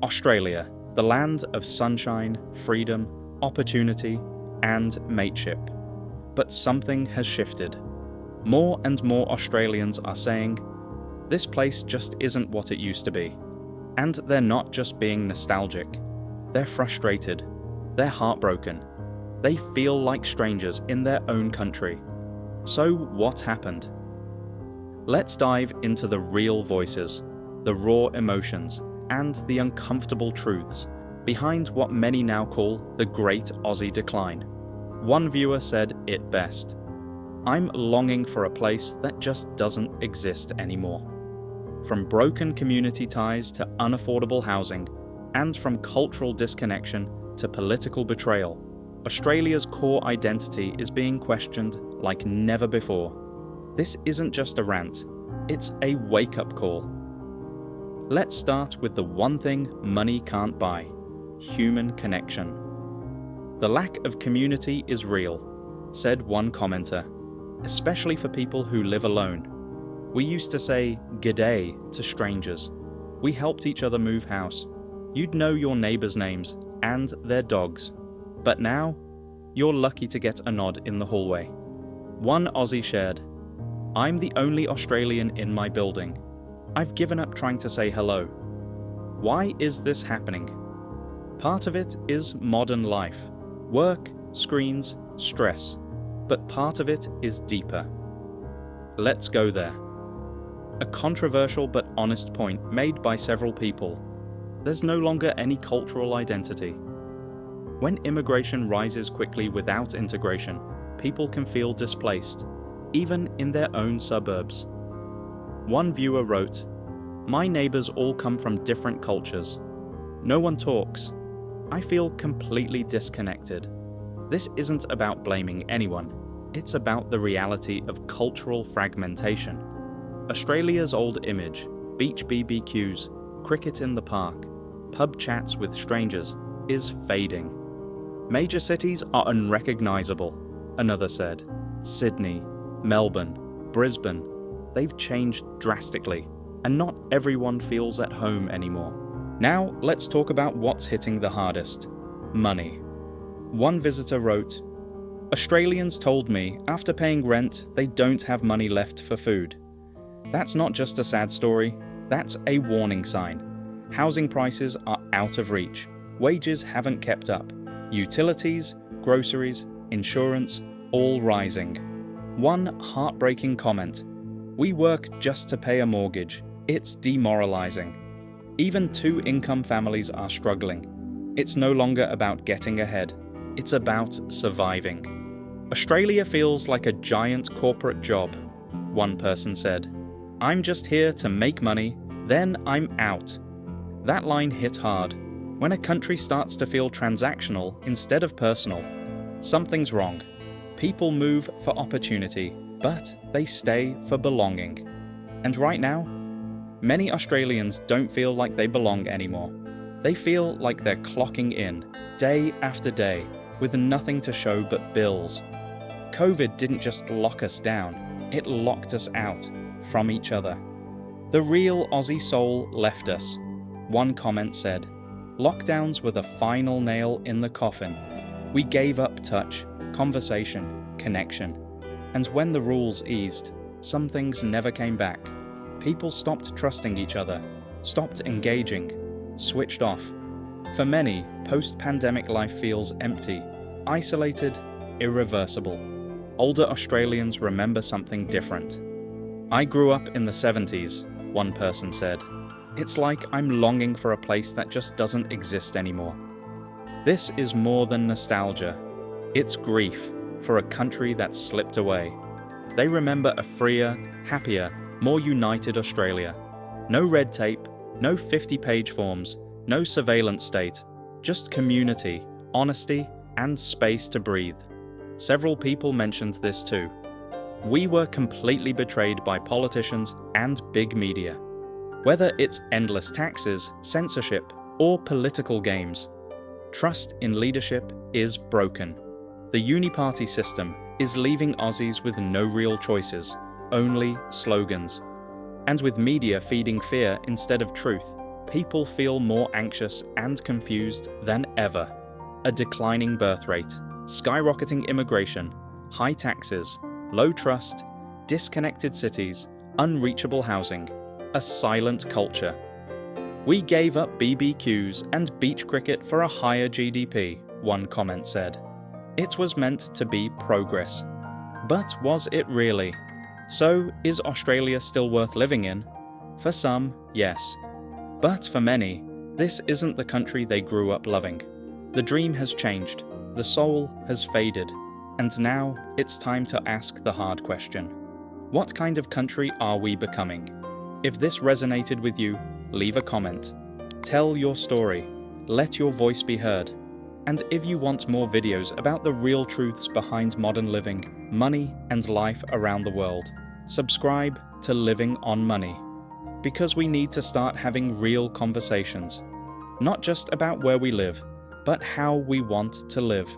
Australia, the land of sunshine, freedom, opportunity, and mateship. But something has shifted. More and more Australians are saying, this place just isn't what it used to be. And they're not just being nostalgic. They're frustrated. They're heartbroken. They feel like strangers in their own country. So what happened? Let's dive into the real voices, the raw emotions, and the uncomfortable truths behind what many now call the Great Aussie Decline. One viewer said it best: "I'm longing for a place that just doesn't exist anymore." From broken community ties to unaffordable housing, and from cultural disconnection to political betrayal, Australia's core identity is being questioned like never before. This isn't just a rant, it's a wake-up call. Let's start with the one thing money can't buy: human connection. "The lack of community is real," said one commenter, "especially for people who live alone. We used to say g'day to strangers. We helped each other move house. You'd know your neighbours' names and their dogs. But now, you're lucky to get a nod in the hallway." One Aussie shared, "I'm the only Australian in my building. I've given up trying to say hello." Why is this happening? Part of it is modern life. Work, screens, stress. But part of it is deeper. Let's go there. A controversial but honest point made by several people. There's no longer any cultural identity. When immigration rises quickly without integration, people can feel displaced, even in their own suburbs. One viewer wrote, "My neighbours all come from different cultures. No one talks. I feel completely disconnected." This isn't about blaming anyone. It's about the reality of cultural fragmentation. Australia's old image, beach BBQs, cricket in the park, pub chats with strangers, is fading. "Major cities are unrecognisable," another said. Sydney, Melbourne, Brisbane, they've changed drastically, and not everyone feels at home anymore. Now let's talk about what's hitting the hardest: money. One visitor wrote, "Australians told me after paying rent they don't have money left for food. That's not just a sad story, that's a warning sign. Housing prices are out of reach, wages haven't kept up, utilities, groceries, insurance, all rising." One heartbreaking comment: "We work just to pay a mortgage. It's demoralizing." Even two-income families are struggling. It's no longer about getting ahead, it's about surviving. "Australia feels like a giant corporate job," one person said. "I'm just here to make money, then I'm out." That line hit hard. When a country starts to feel transactional instead of personal, something's wrong. People move for opportunity, but they stay for belonging. And right now, many Australians don't feel like they belong anymore. They feel like they're clocking in, day after day, with nothing to show but bills. COVID didn't just lock us down, it locked us out from each other. "The real Aussie soul left us," one comment said. "Lockdowns were the final nail in the coffin. We gave up touch, conversation, connection. And when the rules eased, some things never came back. People stopped trusting each other, stopped engaging, switched off. For many, post-pandemic life feels empty, isolated, irreversible. Older Australians remember something different. "I grew up in the 70s, one person said. "It's like I'm longing for a place that just doesn't exist anymore." This is more than nostalgia. It's grief for a country that slipped away. They remember a freer, happier, more united Australia. No red tape, no 50-page forms, no surveillance state, just community, honesty, and space to breathe. Several people mentioned this too. "We were completely betrayed by politicians and big media. Whether it's endless taxes, censorship, or political games, trust in leadership is broken. The uni-party system is leaving Aussies with no real choices, only slogans. And with media feeding fear instead of truth, people feel more anxious and confused than ever. A declining birth rate, skyrocketing immigration, high taxes, low trust, disconnected cities, unreachable housing, a silent culture. We gave up BBQs and beach cricket for a higher GDP, one comment said. It was meant to be progress. But was it really? So, is Australia still worth living in? For some, yes. But for many, this isn't the country they grew up loving. The dream has changed, the soul has faded, and now it's time to ask the hard question. What kind of country are we becoming? If this resonated with you, leave a comment. Tell your story. Let your voice be heard. And if you want more videos about the real truths behind modern living, money, and life around the world, subscribe to Living on Money. Because we need to start having real conversations. Not just about where we live, but how we want to live.